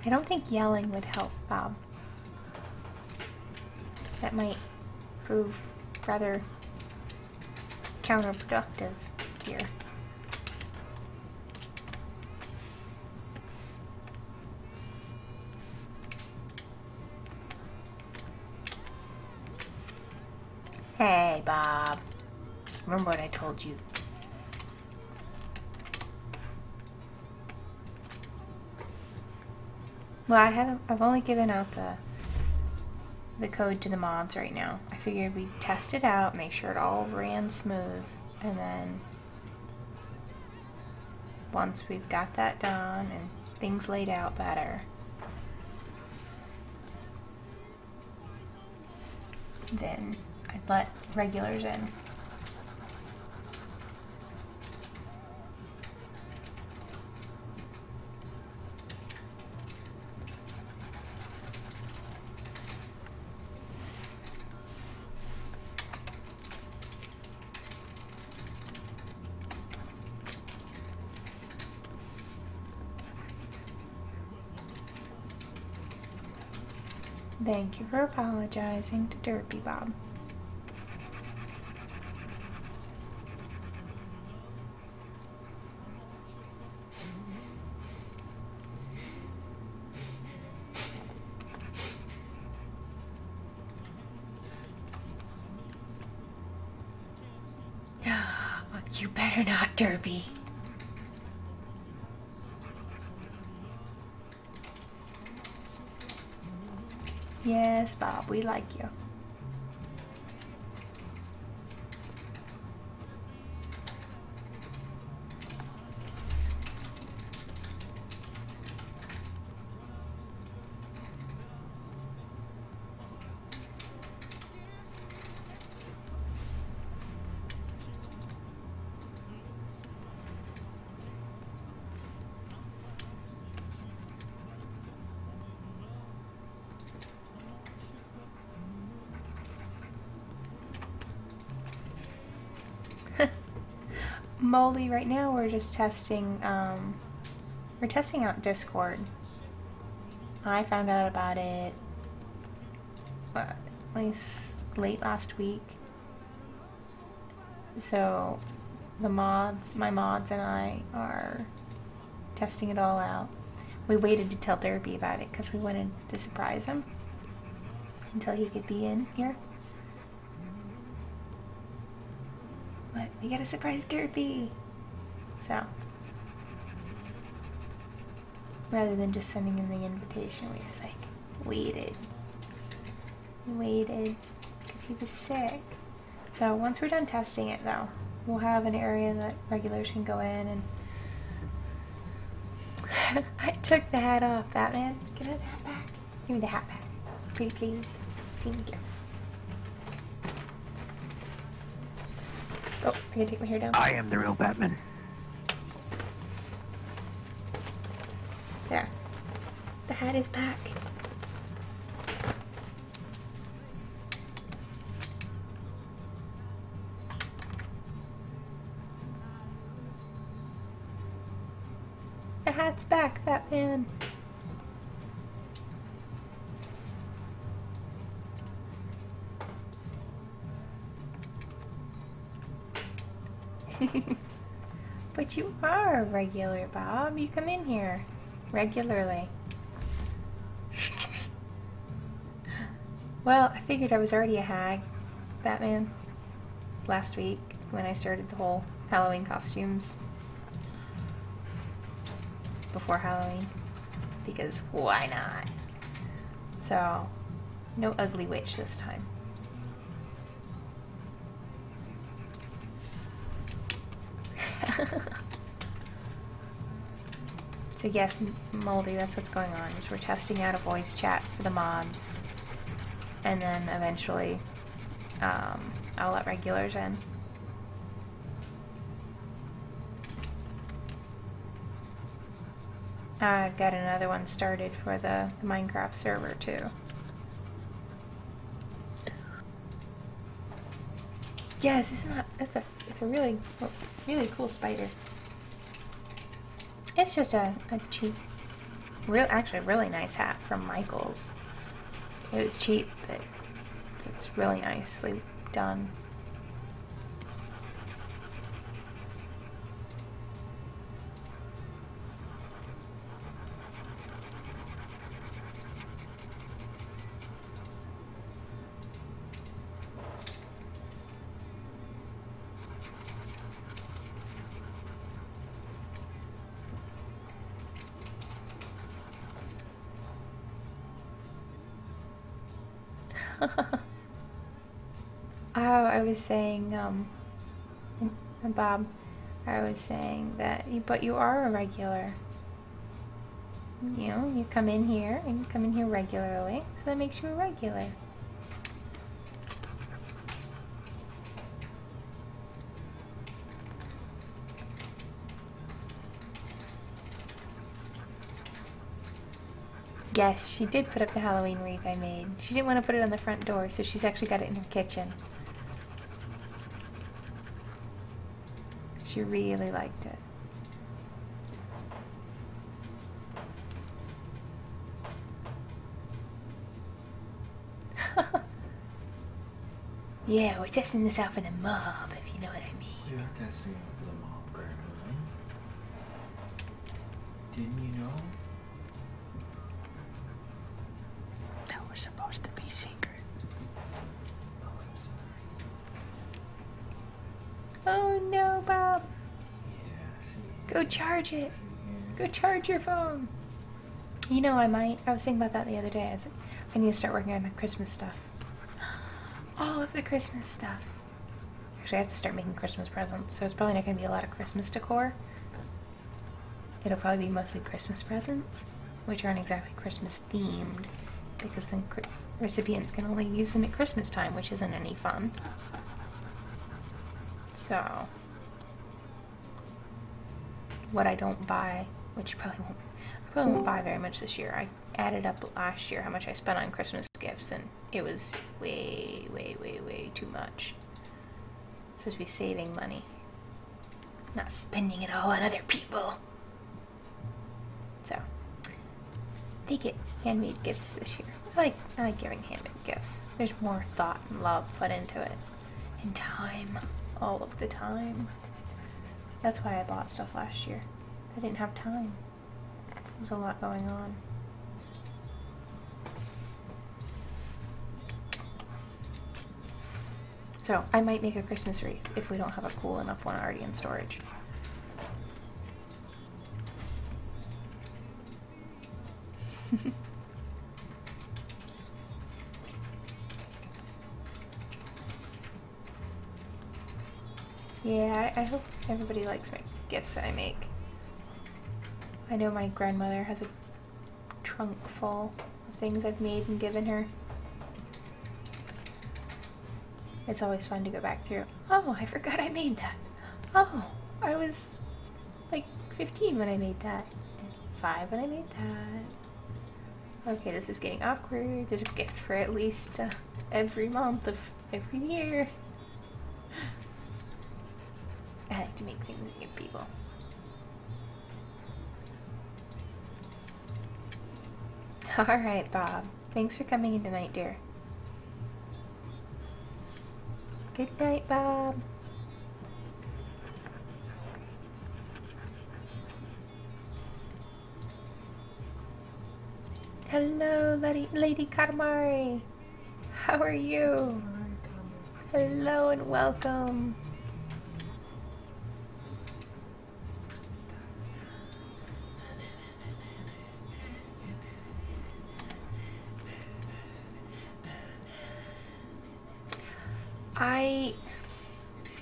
I don't think yelling would help, Bob. That might prove rather counterproductive here. Hey, Bob. Remember what I told you. Well, I've only given out the code to the mobs right now. I figured we'd test it out, make sure it all ran smooth, and then once we've got that done and things laid out better, then I'd let regulars in. Thank you for apologizing to Derpy, Bob. You better not, Derpy. Yes, Bob, we like you. Moldy, right now we're just testing, we're testing out Discord. I found out about it, at least late last week. So, my mods and I are testing it all out. We waited to tell Derpy about it because we wanted to surprise him until he could be in here. But we gotta surprise Derpy! So, rather than just sending him the invitation, we just like waited. We waited because he was sick. So once we're done testing it though, we'll have an area that regulars can go in and I took the hat off, Batman. Get the hat back. Give me the hat back. Pretty please. Thank you. Oh, I'm gonna take my hair down. I am the real Batman. There. The hat is back. The hat's back, Batman. But you are a regular, Bob. You come in here regularly. Well, I figured I was already a hag, Batman, last week when I started the whole Halloween costumes before Halloween, because why not? So, no ugly witch this time. So yes, Moldy, that's what's going on, is we're testing out a voice chat for the mobs, and then eventually I'll let regulars in. I've got another one started for the Minecraft server too. Yes, isn't that, it's a really cool spider. It's just a cheap actually a really nice hat from Michaels. It was cheap, but it's really nicely done. Oh, I was saying, Bob, I was saying that, but you are a regular. You know, you come in here, and you come in here regularly, so that makes you a regular. Yes, she did put up the Halloween wreath I made. She didn't want to put it on the front door, so she's actually got it in her kitchen. She really liked it. Yeah, we're testing this out for the mob, if you know what I mean. We are testing out for the mob, Grandma. Didn't you know? That was supposed to be secret. Oh, I'm sorry. Oh no, Bob. Yeah, see. Go charge it. See, Go charge your phone. You know, I was thinking about that the other day. I need to start working on the Christmas stuff. All of the Christmas stuff. Actually, I have to start making Christmas presents, so it's probably not going to be a lot of Christmas decor. It'll probably be mostly Christmas presents, which aren't exactly Christmas themed, because then recipients can only use them at Christmas time, which isn't any fun. So, what I don't buy, which I probably won't buy very much this year. I added up last year how much I spent on Christmas gifts, and it was way, way, way, way too much. I'm supposed to be saving money, not spending it all on other people. So, they get handmade gifts this year. I like giving handmade gifts. There's more thought and love put into it, and time, all of the time. That's why I bought stuff last year. I didn't have time. There's a lot going on. So, I might make a Christmas wreath if we don't have a cool enough one already in storage. Yeah, I hope everybody likes my gifts that I make. I know my grandmother has a trunk full of things I've made and given her. It's always fun to go back through. Oh, I forgot I made that. Oh, I was like 15 when I made that. 5 when I made that. Okay, this is getting awkward. There's a gift for at least every month of every year. I like to make things and give people. Alright, Bob. Thanks for coming in tonight, dear. Good night, Bob. Hello, Lady Katamari. How are you? Hello and welcome.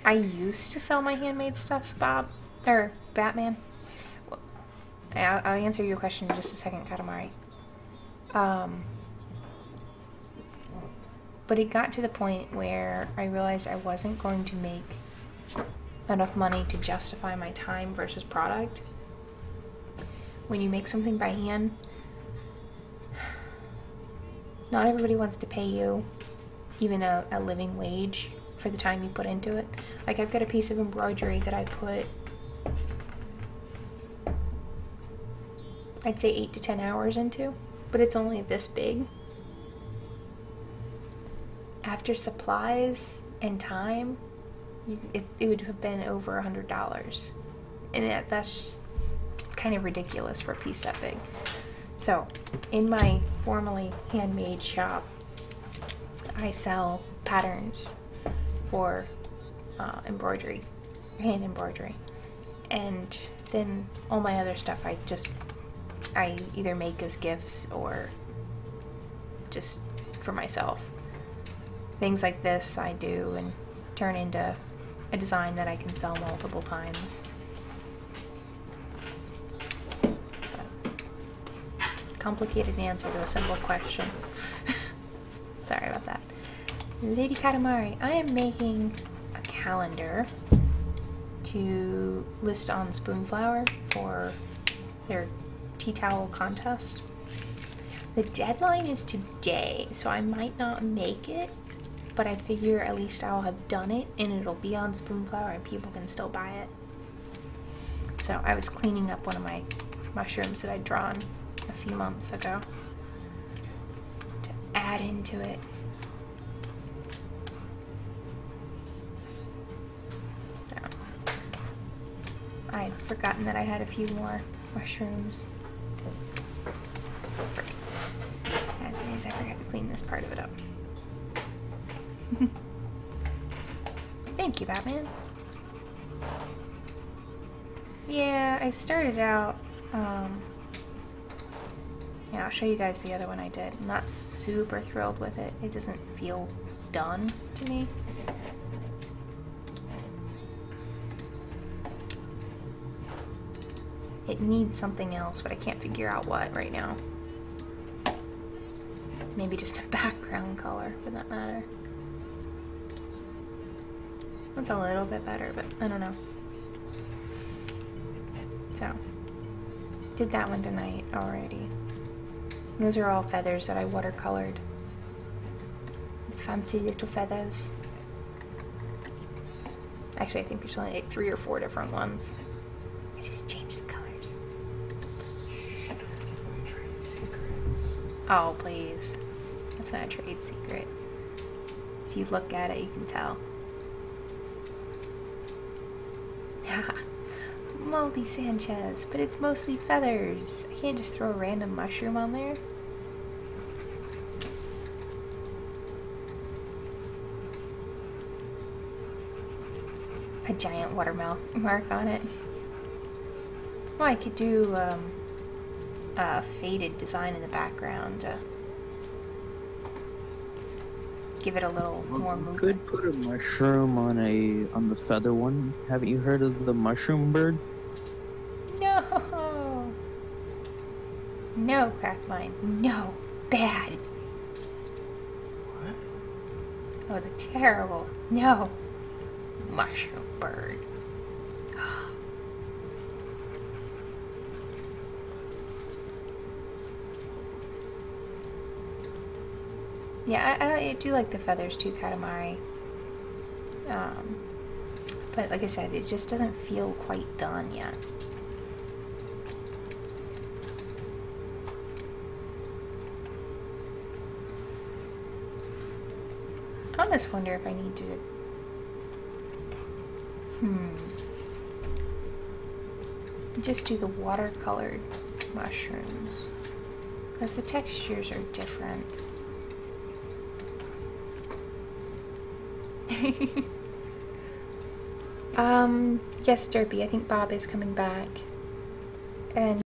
I used to sell my handmade stuff, Bob, or Batman. I'll answer your question in just a second, Katamari. But it got to the point where I realized I wasn't going to make enough money to justify my time versus product. When you make something by hand, not everybody wants to pay you even a living wage for the time you put into it. Like, I've got a piece of embroidery that I put I'd say 8 to 10 hours into, but it's only this big. After supplies and time, it would have been over $100. And that's kind of ridiculous for a piece that big. So, in my formerly handmade shop, I sell patterns for embroidery, hand embroidery. And then all my other stuff I either make as gifts or just for myself. Things like this I do and turn into a design that I can sell multiple times. Complicated answer to a simple question. Sorry about that. Lady Katamari, I am making a calendar to list on Spoonflower for their tea towel contest. The deadline is today, so I might not make it, but I figure at least I'll have done it and it'll be on Spoonflower and people can still buy it. So I was cleaning up one of my mushrooms that I'd drawn a few months ago to add into it. I'd forgotten that I had a few more mushrooms. As it is, I forgot to clean this part of it up. Thank you, Batman. Yeah, I started out, yeah, I'll show you guys the other one I did. I'm not super thrilled with it. It doesn't feel done to me. It needs something else, but I can't figure out what right now. Maybe just a background color, for that matter. That's a little bit better, but I don't know. So, did that one tonight already. Those are all feathers that I watercolored. Fancy little feathers. Actually, I think there's only like 3 or 4 different ones. I just changed the colors. Trade secrets. Oh, please. That's not a trade secret. If you look at it, you can tell. Haha. Moldy Sanchez, but it's mostly feathers. I can't just throw a random mushroom on there. A giant watermelon mark on it. Well, I could do a faded design in the background. Give it a little more movement. You could put a mushroom on the feather one. Haven't you heard of the mushroom bird? No! No, Crackmine. No. Bad. What? That was a terrible. No. Mushroom bird. Yeah, I do like the feathers too, Katamari. But like I said, it just doesn't feel quite done yet. I almost wonder if I need to... just do the watercolored mushrooms. Because the textures are different. Yes, Derpy, I think Bob is coming back. And